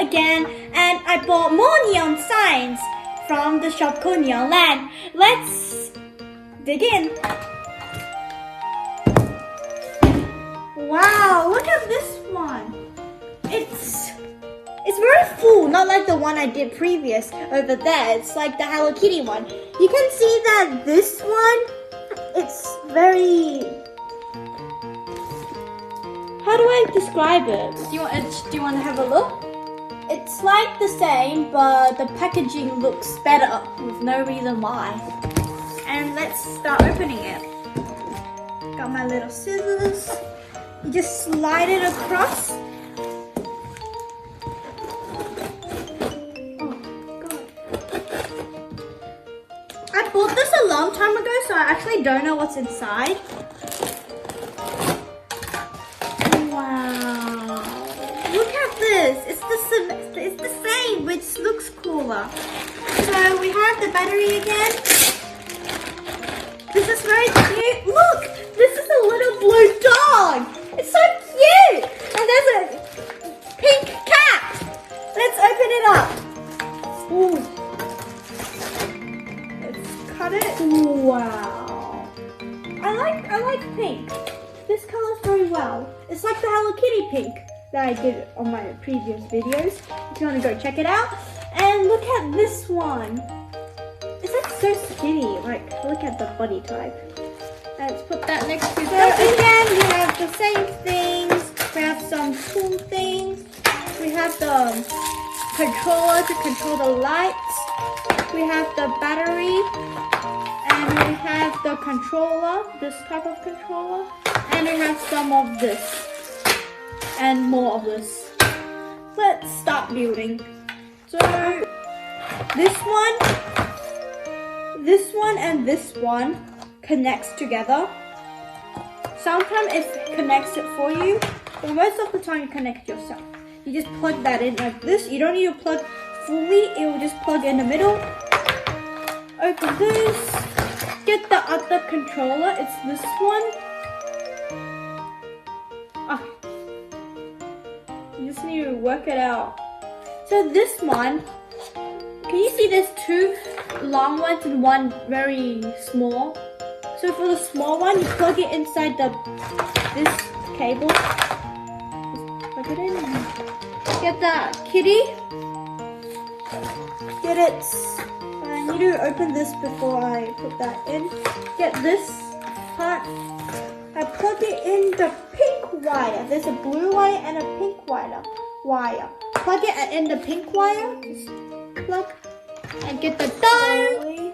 again, and I bought more neon signs from the shop called Neon Land. Let's dig in. Wow, look at this one. It's very full, not like the one I did previous over there. It's like the Hello Kitty one. You can see that this one, it's very... How do I describe it? Do you want to have a look? It's like the same, but the packaging looks better with no reason why. And let's start opening it. Got my little scissors. You just slide it across. Oh god. I bought this a long time ago, so I actually don't know what's inside. Wow. Look at this. It's the same, which looks cooler. So we have the battery again. This is very cute. Look, this is a little blue dog. It's so cute. And there's a pink cat. Let's open it up. Ooh. Let's cut it. Wow. I like pink. This colors very well. It's like the Hello Kitty pink that I did on my previous videos. If you want to go check it out. And look at this one. It's like so skinny. Like, look at the body type. Let's put that next to that. So again, we have the same things. We have some cool things. We have the controller to control the lights. We have the battery. And we have the controller, this type of controller. And we have some of this. And more of this. Let's start building. So, this one and this one connects together. Sometimes it connects it for you, but most of the time you connect yourself. You just plug that in like this. You don't need to plug fully, it will just plug in the middle. Open this. Get the other controller, it's this one. Okay. You just need to work it out. So this one, can you see there's two long ones and one very small? So for the small one, you plug it inside this cable. Just plug it in. Get the kitty. Get it. I need to open this before I put that in. Get this part. I plug it in the pink wire. There's a blue wire and a pink wire. Plug it in the pink wire. Just plug and get the dome.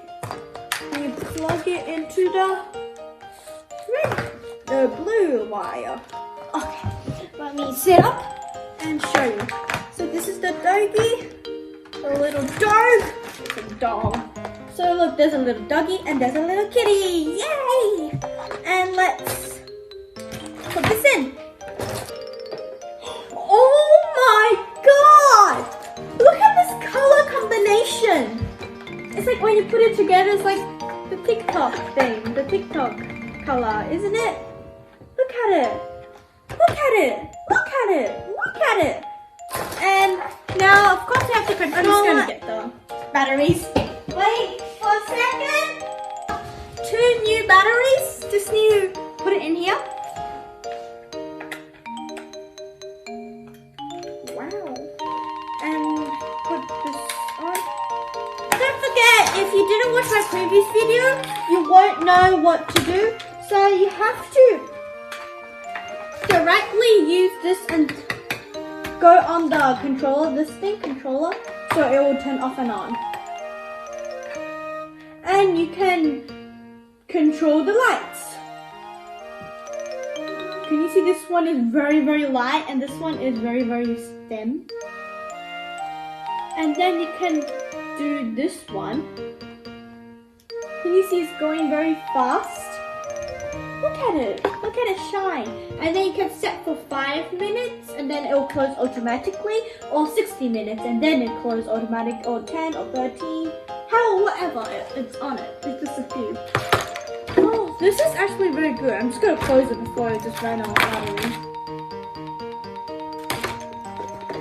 And you plug it into the blue wire. Okay, let me set up and show you. So this is the doggy, the little dog. It's a dog. So look, there's a little doggy and there's a little kitty. Yay! And let's put this in. Oh my god! Look at this color combination. It's like when you put it together, it's like the TikTok thing, the TikTok color, isn't it? Look at it. Look at it. Look at it. Look at it. And now, of course, you have to control. I'm just gonna get the batteries. Wait for a second. 2 new batteries. Just need to put it in here. Wow. And put this on. Don't forget, if you didn't watch my previous video, you won't know what to do. So you have to directly use this and go on the controller, controller, so it will turn off and on. And you can control the lights. Can you see this one is very, very light and this one is very, very dim. And then you can do this one. Can you see it's going very fast? Look at it. Look at it shine. And then you can set for 5 minutes and then it will close automatically, or 60 minutes and then it closes automatic, or 10 or 13. Whatever it's on it. It's just a few. Oh, this is actually very good. I'm just going to close it before it just ran out of battery.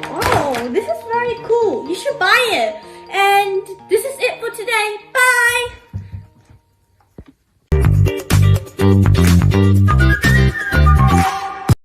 Oh, This is very cool. You should buy it. And this is it for today.